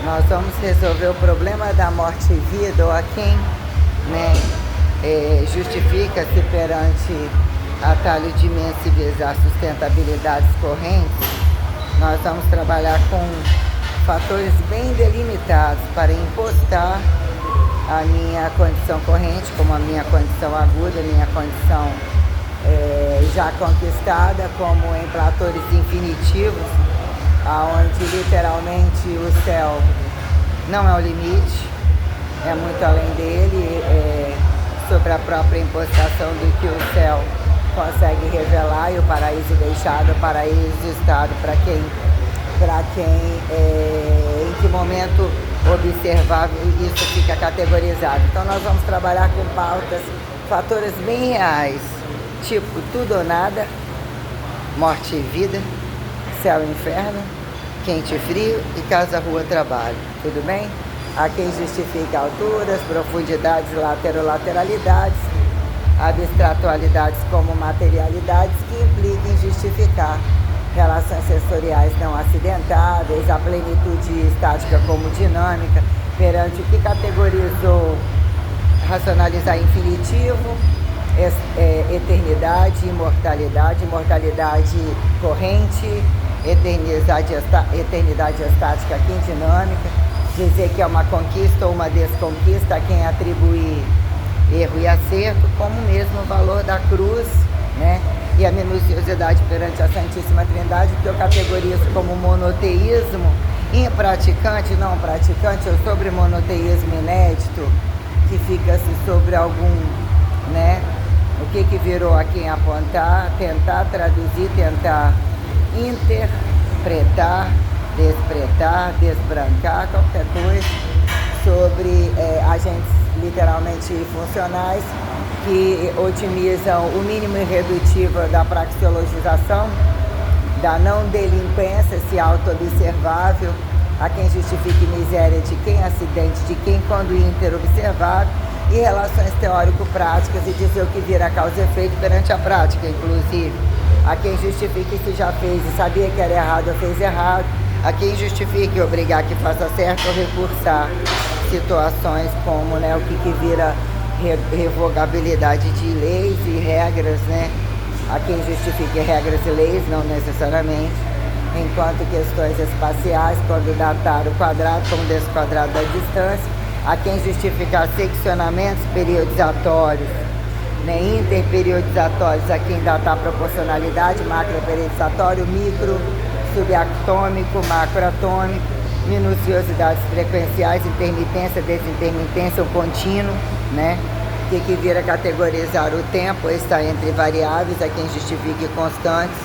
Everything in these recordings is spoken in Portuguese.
Nós vamos resolver o problema da morte e vida, ou a quem, né, justifica-se perante atalho de civilizar sustentabilidades correntes. Nós vamos trabalhar com fatores bem delimitados para impostar a minha condição corrente, como a minha condição aguda, a minha condição já conquistada, como em platores infinitivos, onde literalmente o céu não é o limite, é muito além dele, sobre a própria impostação do que o céu consegue revelar, e o paraíso deixado, o paraíso estado para quem em que momento observável isso fica categorizado. Então nós vamos trabalhar com pautas, fatores bem reais, tipo tudo ou nada, morte e vida, céu e inferno, quente e frio e casa, rua, trabalho. Tudo bem? Há quem justifica alturas, profundidades, lateralidades, abstratualidades como materialidades que impliquem justificar relações sensoriais não acidentáveis, a plenitude estática como dinâmica, perante o que categorizou racionalizar infinitivo, eternidade, imortalidade corrente, eternidade estática aqui em dinâmica, dizer que é uma conquista ou uma desconquista a quem atribuir erro e acerto, como mesmo o valor da cruz, né? E a minuciosidade perante a Santíssima Trindade, que eu categorizo como monoteísmo, impraticante, não praticante, ou sobre monoteísmo inédito, que fica-se sobre algum, né? O que virou a quem apontar, tentar traduzir, tentar interpretar, despretar, desbrancar, qualquer coisa, sobre agentes literalmente funcionais que otimizam o mínimo irredutível da praxeologização, da não delinquência, se auto-observável, a quem justifique miséria de quem acidente, de quem quando interobservável, e relações teórico-práticas, e dizer o que vira causa e efeito perante a prática, inclusive. A quem justifique se já fez e sabia que era errado ou fez errado, a quem justifique obrigar que faça certo ou recursar situações como, né, o que vira revogabilidade de leis e regras, né? A quem justifique regras e leis, não necessariamente, enquanto questões espaciais, quando datar o quadrado como desquadrado da distância, a quem justificar seccionamentos periodizatórios, né, interperiodizatórios, a quem datar a proporcionalidade, macroperiodizatório, micro, subatômico, macroatômico, minuciosidades frequenciais, intermitência, desintermitência, o contínuo, né? Que vira categorizar o tempo, está entre variáveis, a quem justifique constantes,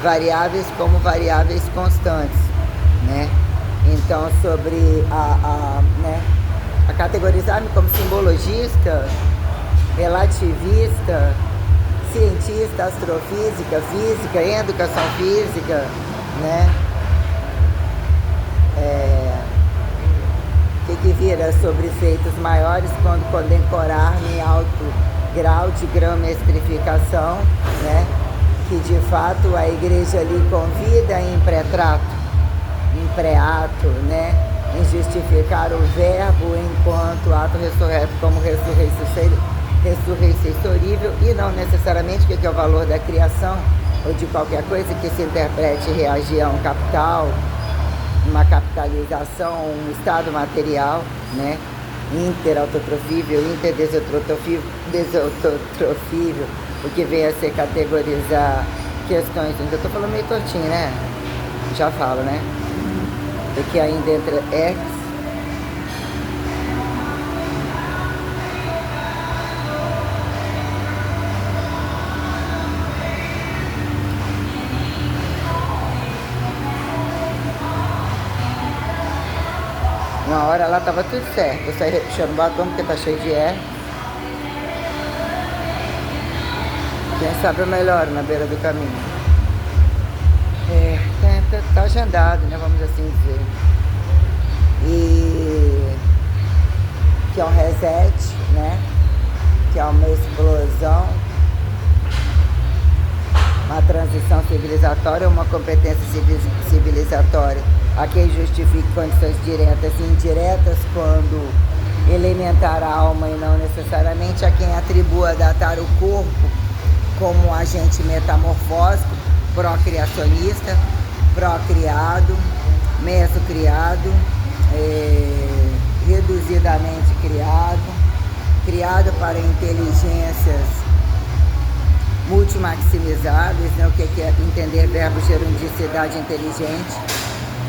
variáveis como variáveis constantes, né? Então, sobre né, a categorizar-me como simbologista, relativista, cientista, astrofísica, física, educação física, né? Que vira sobre feitos maiores quando condecorar-me em alto grau de gramestrificação, né? Que de fato a igreja lhe convida em pré-trato, em pré-ato, né? Em justificar o verbo enquanto ato ressurreto como ressurreiçorível, e não necessariamente o que é o valor da criação ou de qualquer coisa que se interprete reagir a um capital, uma capitalização, um estado material, né? Interautotrofível, desotrofível, o que vem a ser categorizar questões. Eu estou falando meio tortinho, né? Já falo, né? O que ainda entra X. Uma hora lá tava tudo certo, eu saí repuxando o batom porque tá cheio de R. Quem sabe eu melhoro na beira do caminho. Tá agendado, né, vamos assim dizer. E que é um reset, né? Que é uma explosão, uma transição civilizatória, uma competência civilizatória a quem justifique condições diretas e indiretas, quando elementar a alma e não necessariamente a quem atribua datar o corpo como um agente metamorfósico, procriacionista, procriado, mesocriado, reduzidamente criado para inteligências multimaximizáveis, né? O que é entender verbo gerundicidade inteligente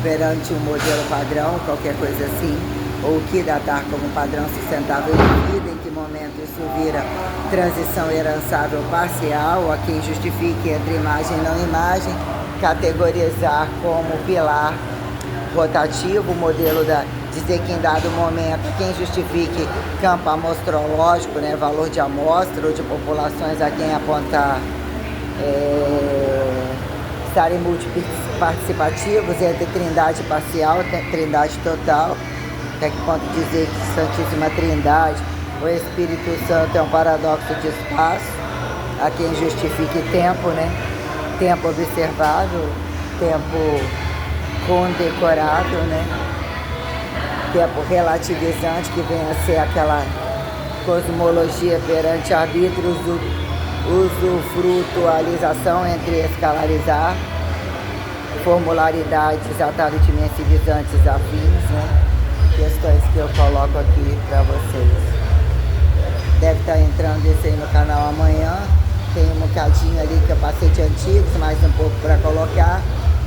perante um modelo padrão, qualquer coisa assim, ou que datar como padrão sustentável de vida, em que momento isso vira transição herançável parcial, a quem justifique entre imagem e não imagem, categorizar como pilar rotativo, o modelo dizer que em dado momento quem justifique campo amostrológico, né, valor de amostra ou de populações a quem apontar estarem multiparticipativos entre trindade parcial e trindade total, até que ponto dizer que Santíssima Trindade, o Espírito Santo é um paradoxo de espaço, a quem justifique tempo, né, tempo observável, tempo condecorável, né, tempo relativizante, que vem a ser aquela cosmologia perante arbítrio, usufrutualização entre escalarizar, formularidades ataritmensivizantes afins, né? Questões que eu coloco aqui para vocês. Deve estar entrando esse aí no canal amanhã. Tem um bocadinho ali que eu passei de antigos, mais um pouco para colocar.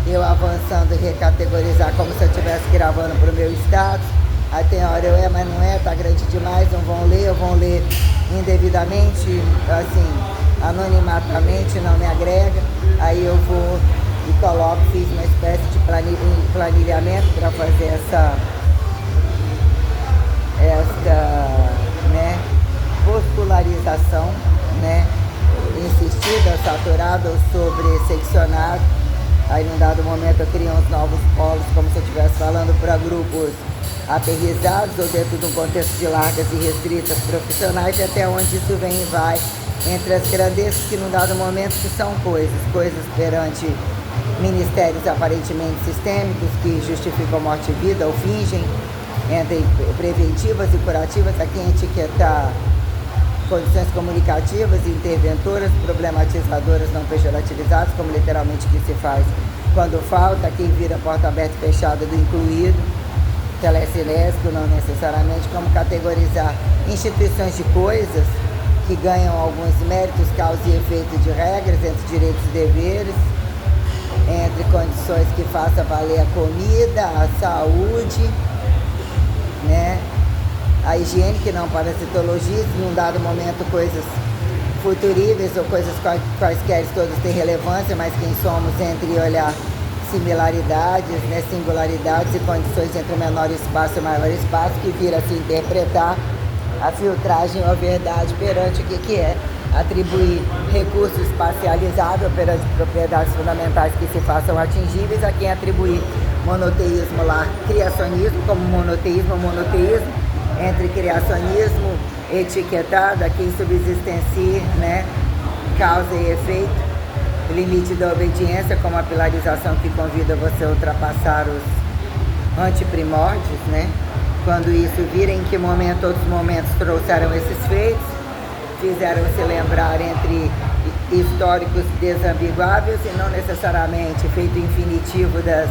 Eu avançando e recategorizar como se eu estivesse gravando para o meu status. Aí tem hora eu mas não é, tá grande demais, não vão ler, ou vão ler indevidamente, assim, anonimatamente, não me agrega. Aí eu vou e coloco, fiz uma espécie de planilhamento para fazer essa né, postularização, né, insistida, saturada ou sobre-seccionada. Aí num dado momento eu crio uns novos polos, como se eu estivesse falando para grupos aterrizados ou dentro de um contexto de largas e restritas profissionais, e até onde isso vem e vai entre as grandezas que num dado momento que são coisas perante ministérios aparentemente sistêmicos que justificam morte e vida ou fingem, entre preventivas e curativas, a quem etiquetar condições comunicativas, interventoras, problematizadoras, não pejorativizadas, como literalmente que se faz quando falta, quem vira porta aberta e fechada do incluído, telecinésico, não necessariamente, como categorizar instituições de coisas que ganham alguns méritos, causa e efeito de regras entre direitos e deveres, entre condições que faça valer a comida, a saúde, né? A higiene, que não parasitologia, num dado momento coisas futuríveis ou coisas quaisquer todas têm relevância, mas quem somos entre olhar similaridades, né, singularidades e condições entre o menor espaço e o maior espaço, que vira a se interpretar a filtragem ou a verdade perante o que é atribuir recurso espacializável perante propriedades fundamentais que se façam atingíveis, a quem atribuir monoteísmo lá, criacionismo como monoteísmo, entre criacionismo etiquetado, a quem subsistencie, né, causa e efeito, limite da obediência como a pilarização que convida você a ultrapassar os antiprimórdios, né? Quando isso vira, em que momento, outros momentos trouxeram esses feitos, fizeram-se lembrar entre históricos desambiguáveis e não necessariamente feito infinitivo das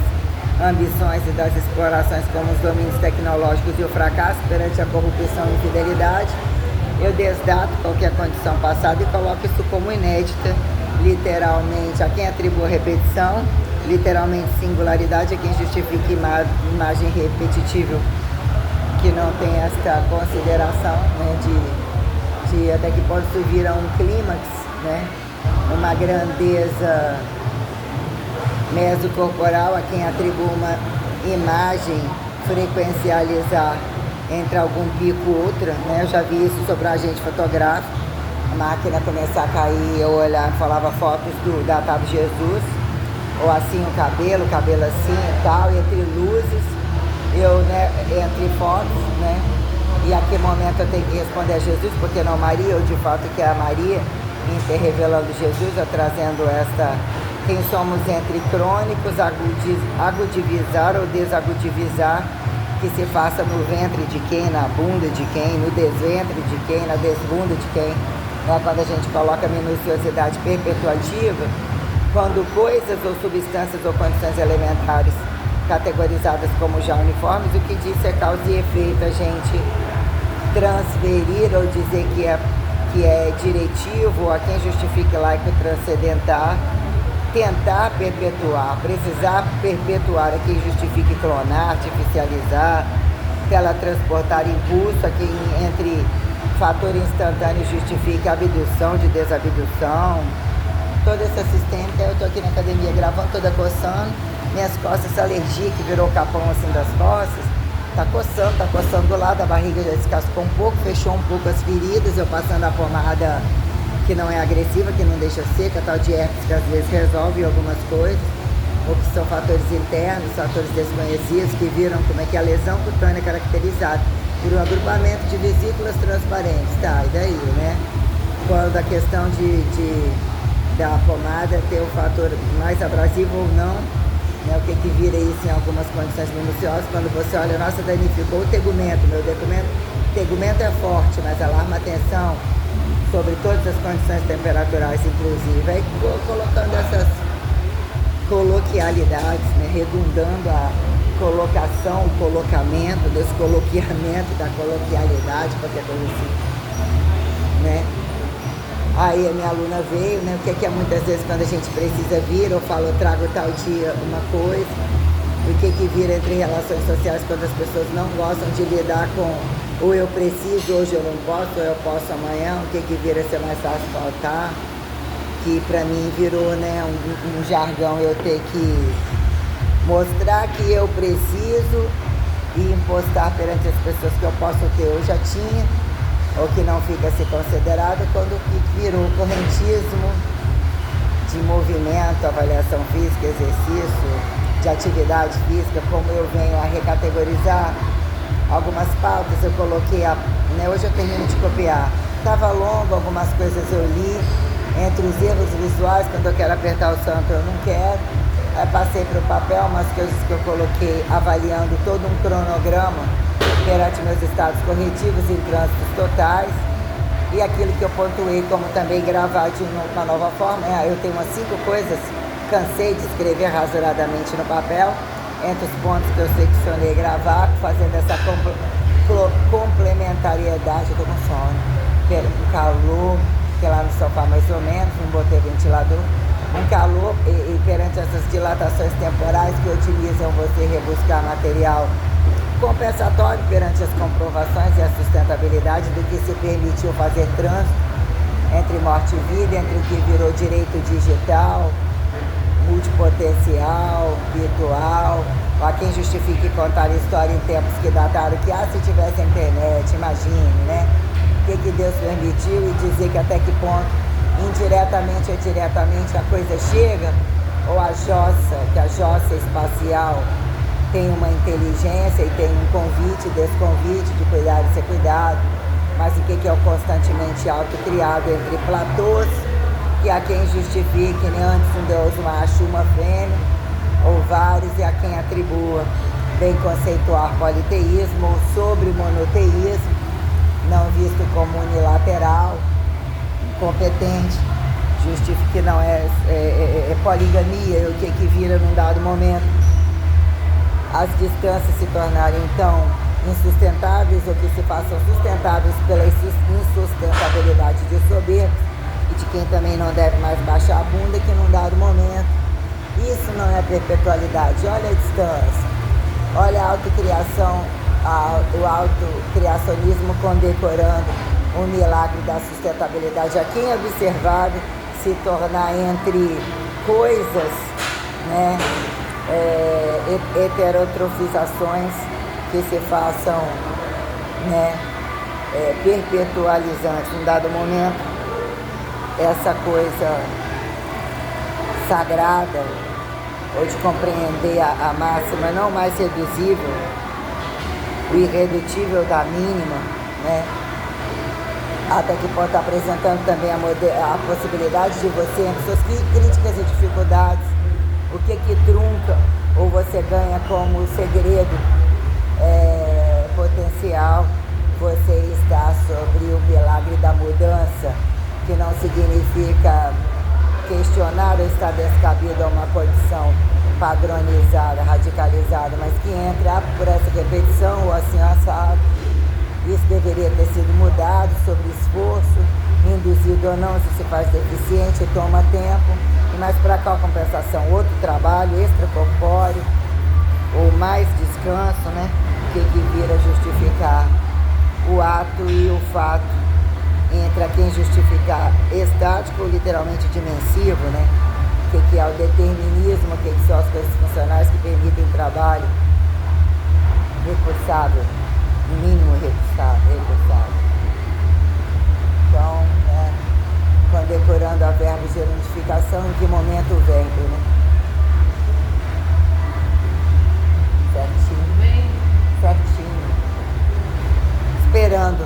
ambições e das explorações como os domínios tecnológicos e o fracasso perante a corrupção e infidelidade. Eu desdato qualquer condição passada e coloco isso como inédita, literalmente, a quem atribua repetição, literalmente singularidade, a quem justifica imagem repetitível, que não tem esta consideração, né, de até que ponto isso vira um clímax, né, uma grandeza mesocorporal, a quem atribua uma imagem frequencializar entre algum pico e outra, né? Eu já vi isso sobre a agente fotográfico, a máquina começar a cair, eu olhar e falava fotos do datado Jesus, ou assim o cabelo assim e tal, entre luzes, eu, né, entre fotos, né? E a que momento eu tenho que responder a Jesus, porque não Maria, ou de fato que é a Maria, revelando Jesus, ou trazendo esta quem somos entre crônicos, agudivizar ou desagudivizar, que se faça no ventre de quem, na bunda de quem, no desventre de quem, na desbunda de quem. Quando a gente coloca minuciosidade perpetuativa, quando coisas ou substâncias ou condições elementares categorizadas como já uniformes, o que diz é causa e efeito, a gente transferir ou dizer que é diretivo a quem justifique laico transcendentar, tentar perpetuar, precisar perpetuar a quem justifique clonar, artificializar, teletransportar impulso a quem entre fator instantâneo justifique abdução de desabdução. Toda essa sistêmica, eu tô aqui na academia gravando, toda coçando, minhas costas, essa alergia que virou capão assim das costas, tá coçando do lado, a barriga já descascou um pouco, fechou um pouco as feridas, eu passando a pomada que não é agressiva, que não deixa seca, tal de herpes que às vezes resolve algumas coisas, ou que são fatores internos, fatores desconhecidos, que viram como é que a lesão cutânea é caracterizada por um agrupamento de vesículas transparentes, tá, e daí, né? Quando a questão da pomada ter o fator mais abrasivo ou não, né? O que vira isso em algumas condições minuciosas, quando você olha, nossa, danificou o tegumento, meu tegumento é forte, mas alarma atenção sobre todas as condições temperaturais, inclusive, aí colocando essas coloquialidades, né? Redundando a colocação, o colocamento, descoloquiamento da coloquialidade, qualquer coisa assim, né? Aí a minha aluna veio, né? O que é muitas vezes quando a gente precisa vir, ou fala, eu trago tal dia uma coisa, o que vira entre relações sociais quando as pessoas não gostam de lidar com ou eu preciso, hoje eu não posso, ou eu posso amanhã, o que vira ser mais fácil faltar, que pra mim virou, né, um jargão eu ter que mostrar que eu preciso e impostar perante as pessoas que eu posso ter, eu já tinha, ou que não fica a ser considerado, quando virou correntismo de movimento, avaliação física, exercício, de atividade física, como eu venho a recategorizar algumas pautas, eu coloquei, né, hoje eu termino de copiar, estava longo, algumas coisas eu li, entre os erros visuais, quando eu quero apertar o santo eu não quero, aí passei para o papel umas coisas que eu coloquei avaliando todo um cronograma perante meus estados corretivos em trânsitos totais, e aquilo que eu pontuei como também gravar de uma nova forma, eu tenho umas 5 coisas, cansei de escrever rasuradamente no papel, entre os pontos que eu seccionei gravar, fazendo essa complementariedade, eu tô com sono, um calor, que lá no sofá mais ou menos, não botei ventilador, um calor e perante essas dilatações temporais que otimizam você rebuscar material compensatório perante as comprovações e a sustentabilidade do que se permitiu fazer trânsito entre morte e vida, entre o que virou direito digital, multipotencial, virtual, a quem justifique contar a história em tempos que dataram que, se tivesse a internet, imagine, né? O que Deus permitiu e dizer que até que ponto, indiretamente ou diretamente, a coisa chega, ou a jossa, que a jossa espacial tem uma inteligência e tem um convite e desconvite de cuidar e ser cuidado, mas o que é o constantemente autocriado entre platôs, que a quem justifique, né, antes um Deus macho, uma fêmea, ou vários, e a quem atribua, bem conceituar politeísmo ou sobre monoteísmo, não visto como unilateral, incompetente, justifique que não é poligamia, o que vira num dado momento, as distâncias se tornarem então insustentáveis ou que se façam sustentáveis pela insustentabilidade de soberba, e de quem também não deve mais baixar a bunda, que num dado momento, isso não é perpetualidade, olha a distância, olha a autocriação, o autocriacionismo condecorando o milagre da sustentabilidade, a quem observado se tornar entre coisas, né, heterotrofizações que se façam, né, perpetualizantes, num dado momento, essa coisa sagrada, ou de compreender a máxima não mais reduzível, o irredutível da mínima, né? até que ponto apresentando também a possibilidade de você, entre suas críticas e dificuldades, o que trunca ou você ganha como segredo potencial. Você está sobre o milagre da mudança, que não significa questionar ou estar descabido a uma condição padronizada, radicalizada, mas que entra por essa repetição ou assim assado. Isso deveria ter sido mudado sobre esforço, induzido ou não, isso se faz deficiente, toma tempo. E mais para cá, compensação, outro trabalho extracorpóreo, ou mais descanso, né? Que vira justificar o ato e o fato. Entra quem justificar estático ou literalmente dimensivo, né? Que é o determinismo, que são as coisas funcionais que permitem trabalho recursável, no mínimo recursável. Então, condecorando a verbo gerondificação, em que momento o verbo, né? Certinho. Esperando